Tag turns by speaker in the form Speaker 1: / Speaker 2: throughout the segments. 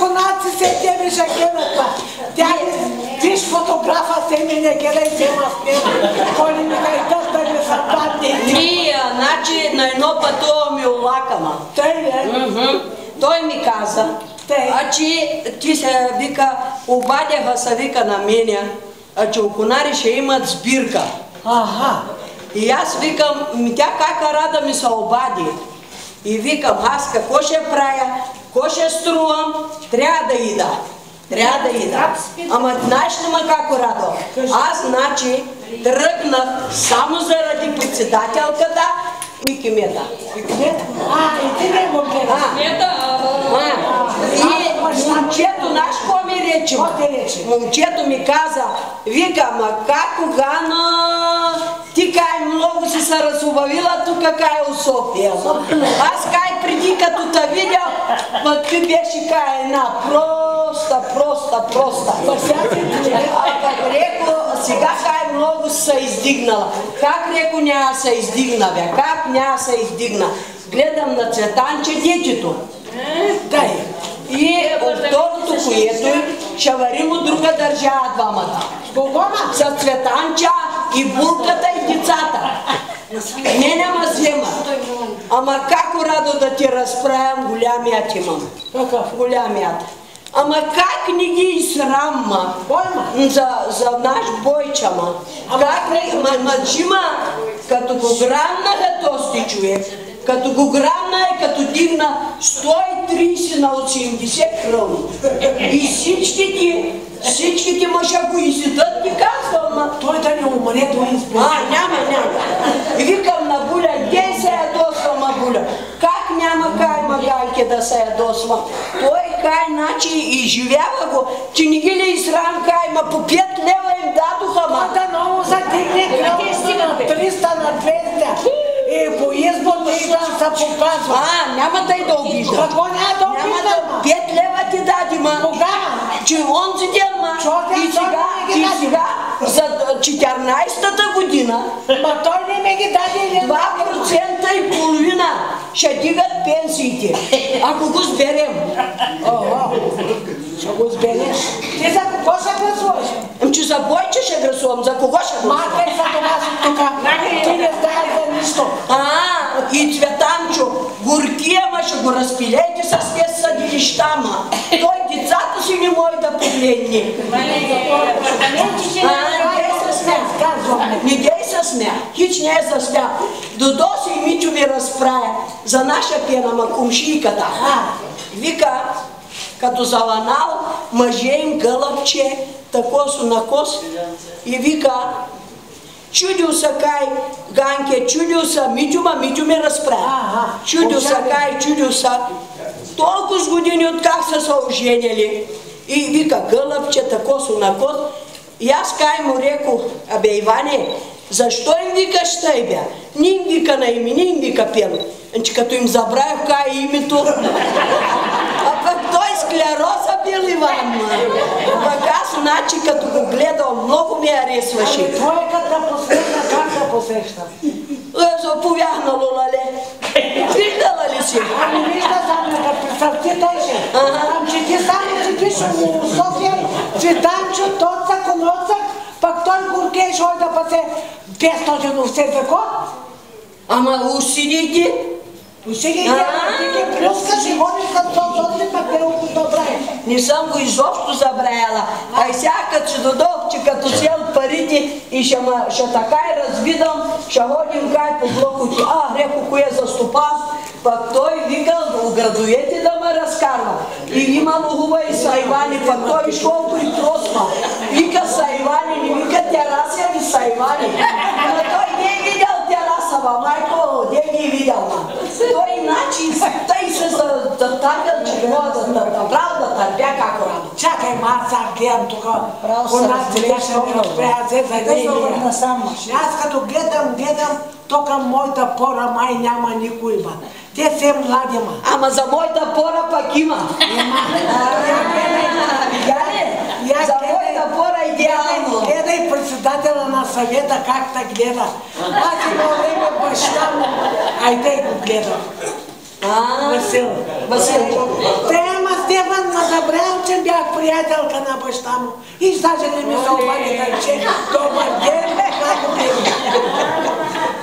Speaker 1: конаци се тебе шакелата. Тя виж фотографа се мене гледай тема с него. Кой ли ми гайдат да ми западне?
Speaker 2: Значи на едно пътуваме улакама.
Speaker 1: Тъй ли?
Speaker 2: Той ми каза, че ти се вика, обадяха се вика на мене, че окунари ще имат сбирка. И аз викам, тя кака рада ми се обади. И викам, аз какво ще правя, какво ще струвам, трябва да ида. Трябва да ида. Ама знаеш ли ма како радо? Аз, значи, тръгнах само заради председателката и кмета.
Speaker 1: И ти не го гледаш.
Speaker 2: И момчето, знаеш какво ми рече? Момчето ми каза, вика, ма како Гано, ти кай много си се разубавила тук кай у София. Аз кай преди като те видя, ма ти беше кай една проста. А как реко, сега кай много се издигнала. Как реко няма се издигна, бе? Как няма се издигна? Гледам на Цветанче детето. Дай. И от второто, което ще варим от друга държава двамата. С Цветанча и булката и децата. Не ма взема. Ама како радо да ти разправям, голямият имам. Голямият. Ама как не ги изсрамма за наш Бойчама? Как маджима, като го грамнаха този човек, като го грамна и като дигна 130 на 80 кръвни. И всичките мъжа го изидат, ти казвам, ма той да не умре, той избира. Няма. И викам на Буля, дей се ядосва, Буля. Как няма кай магайке да се ядосва? Той кай, значи, и живява го, че не ги ли израм кай, ма по 5 лева им дадоха, ма.
Speaker 1: Да много затегне кръвна, 300 на 200. По избор не ще се показва.
Speaker 2: Няма да и да обижда.
Speaker 1: Какво няма да обижда, ма?
Speaker 2: 5 лева ти дади, ма.
Speaker 1: Кога?
Speaker 2: Че онзи ден, ма. И сега, за 14-та година,
Speaker 1: ма той не ме ги даде.
Speaker 2: 2,5% ще дигат пенсиите. Ако го сберем.
Speaker 1: Ще го сбереш. Ти за какво ще гласуваш?
Speaker 2: Че за Бойче ще гласувам. За кого ще гласувам?
Speaker 1: Махай са това си тука. Ти не знаеш за нищо.
Speaker 2: И Цветанчо, горкия, ма ще го разпилете с тези съдилища, ма. Той децата си не може да погледне. Не дей се смях. Хич не е за смях. Додоси и Мичо ми разправя за наша пена, ма кумшийката. Вика, като заланал, мъже им гълъбче, такосо на кос, и вика, чудил са кай, Ганке, чудил са, Мичо ми разправя. Чудил са кай, чудил са, толкова с години откак са се оженили. И вика, гълъбче, такосо на кос, и аз кай му реко, абе Иване, защо им викаш тъй, бе? Не им вика на име, не им вика пено. Значи като им забравя кай името, а пък той склероза бил Иван, пък аз, значи, като го гледал, много ми харесваше.
Speaker 1: Тройката последна, как да посеща?
Speaker 2: Заповяднало, лале. Виждала ли си?
Speaker 1: Вижда само, да представи тъйше. Че ти само седиш у София, Цветанчо, тоцак, коноцак, пък той горкеш, ой да пасе 500 всеко. Ама
Speaker 2: усидите?
Speaker 1: Усидите, ти ги плюскаш и ходиш като този папелко добре.
Speaker 2: Не съм го изобщо забравяла. А и сега като ще додох, че като сел парите и ще така и развидам, ще ходим край по блоковете. Реко, кое за стопан, пък той викал у градовете да ме разкарва. И имало хубави сайвани, пък той шолко и просма. Вика сайвани, не вика тераса, ами сайвани. Но той не е видял тераса, майко, не ги е видял. Той иначе, тъй се затърпял, че мога да търпя како радо.
Speaker 1: Чакай, аз гледам тук. У нас гледаше ми разпрязе за нея. Аз като гледам, то към моята пора май няма никой, ба. Те се млади, ма.
Speaker 2: Ама за моята пора пък има. За моята пора идеално.
Speaker 1: Гледай председателя на съвета как те гледа. Аз има време баща му. Айде го гледам.
Speaker 2: Васил.
Speaker 1: Те ама Стефан ме забравял, че бях приятелка на баща му. И даже не ми се обади да рече, добър ден, како те.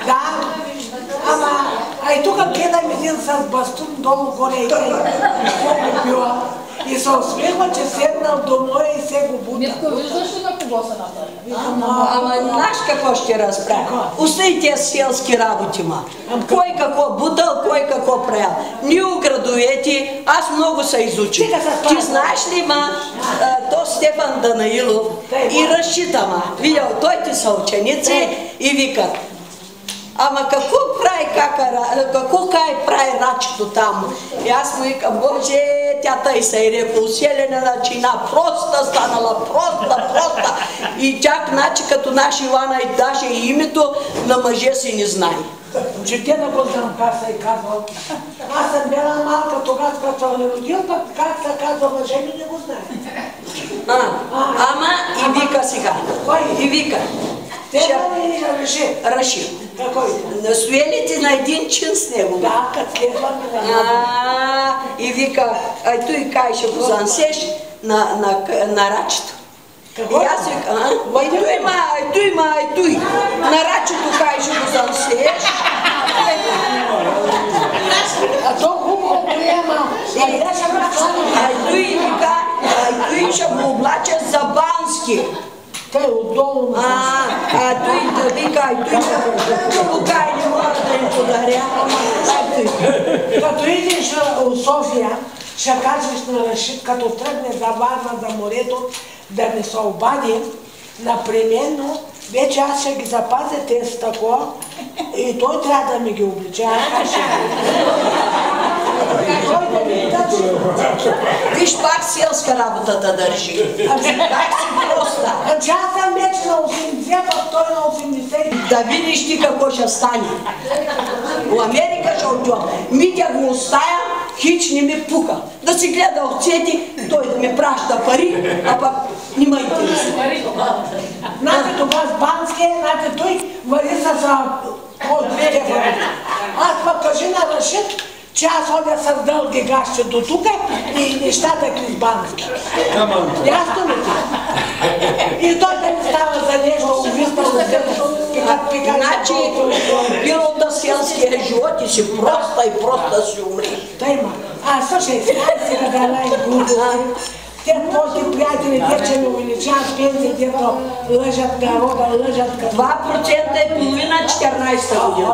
Speaker 1: Да, ама, а и тук гледам един с бастун долу горе и колко била. И се усмихва, че седнал до моя и се го бута.
Speaker 3: Митко, виждаш ли на кого се направи?
Speaker 2: Ама знаеш какво ще разправя? Остай тия селски работи, ма. Кой какво бутал, кой какво правил. Ние у градовете, аз много се изучил. Ти знаеш ли, ма, то Стефан Данаилов и разчита, ма. Видял, той ти са ученици и викат. Ама какво прави рачето там? И аз му викам, Боже, тя тъй се е рекла, уселена начина, проста станала, проста. И чак начи като наша Ивана и даже и името на мъже си не знае.
Speaker 1: Че те да го знам как се е казвал. Аз съм била малка тогава, като съм родил, пък как се казва мъже ми не го знае.
Speaker 2: Ама и вика сега. И вика.
Speaker 1: Стефан или Рашид?
Speaker 2: Рашид.
Speaker 1: Какой?
Speaker 2: Настояли ти на един чин с него?
Speaker 1: Да, като Стефан ми на
Speaker 2: и вика, ай той кай ще го зансеш на рачето.
Speaker 1: Какво?
Speaker 2: И аз вика, ай той, на рачето кай ще го зансеш.
Speaker 1: А то хубаво приема.
Speaker 2: Ай той вика, ай той ще го облача за бански.
Speaker 1: Той отдолу на
Speaker 2: той да вика, ай той ще го кай, не може да им подаря.
Speaker 1: Като идеш у София, ще кажеш на Рашид, като тръгне за Варна, за морето, да ми се обади, напременно, вече аз ще ги запазя тези тако и той трябва да ми ги облича. Той да ми държи.
Speaker 2: Виж пак селска работа да държи. Как си проста.
Speaker 1: Че аз съм вече на 80, пък той на 80.
Speaker 2: Да видиш ти какво ще стане. У Америка ще отива. Митя го оставя, хич не ми пука. Да си гледа овцете, той да ми праща пари, а пък не ме интересува.
Speaker 1: Знаете това с Бански, знаете той вари с Стефан. Аз пък кажи на Рашид, че аз ходя с дълги гащи до тук и нещата ги с Бански. Ясно ли ти? И той да ми става за нещо, увиснал от земя.
Speaker 2: Значи, било да селския живот и си проста си умри.
Speaker 1: Тъй ма. Слушай, сега да най глупости. Те твоите приятели, те че ми увеличават пенсиите, лъжат народа, лъжат като...
Speaker 2: 2,5% 14-та година.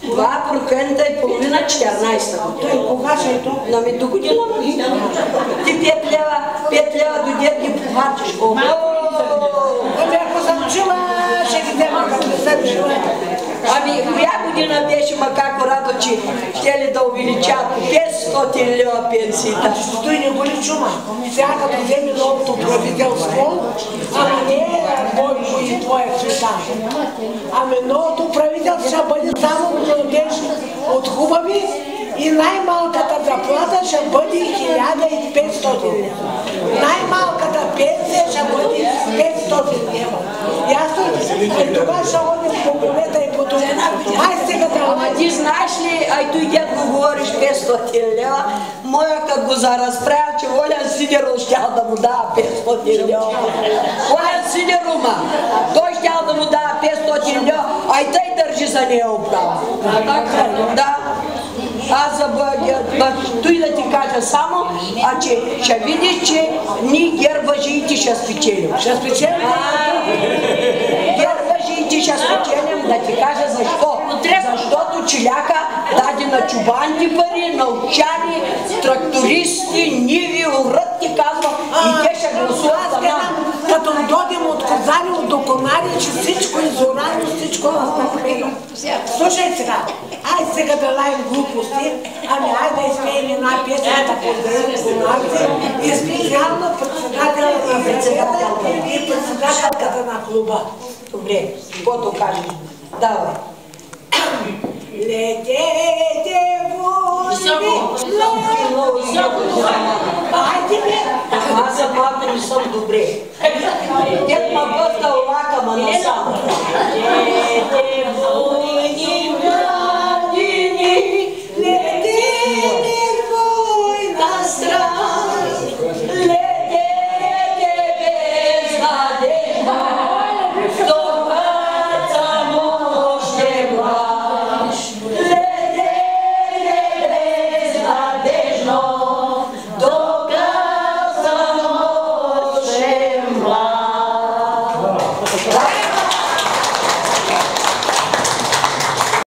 Speaker 2: 2,5% 14-та година.
Speaker 1: Той кога ще е то?
Speaker 2: Нами до година. Ти 5 лева до дед ги похарчиш.
Speaker 1: Ами ако съм жила, ще ги взема, като не съм жила.
Speaker 2: Ами коя година беше Макако Радо, че щели да увеличат 500 лева пенсията?
Speaker 1: Той не го ли чума. Сега като вземе новото правителство, ама не е Бойко и твоя Цветан. Ами новото правителство ще бъде само младежи от хубави и най-малката заплата ще бъде 1500 лева. Най-малката пенсия ще бъде 500 лева. Ясно ли? И това ще ходим по полета и по това. Ай сега да...
Speaker 2: Ама ти знаеш ли, ай той дед го говориш 500 лева, моя като го заразправя, че Олян Сидеров щял да му дава 500 лева. Олян Сидеров, той щял да му дава 500 лева, ай тъй държи за нея оправа. Да. Аз той да ти кажа само, че ще видиш, че ние гербажиите ще спечелим.
Speaker 1: Ще спечелим?
Speaker 2: Гербажиите ще спечелим, да ти кажа защо. Защото Чиляка даде на чубанти пари, на овчари, трактористи, ниви, урът ти казва и те ще гласуват за нас.
Speaker 1: Като дойдем от Козари, до Конари, че всичко изорано, всичко разпределено. Слушай сега, ай сега да лаем глупости, ами ай да изпеем една песен да поздравим Конарци и специално председателя на съвета и председателката на клуба.
Speaker 2: Добре, каквото кажеш. Давай.
Speaker 1: Летете войни, айде бе!
Speaker 2: Аз за малко не съм добре. Дед ма бъдна лака, ма насам. Летете войни, младини,
Speaker 1: летете война страна. Браво!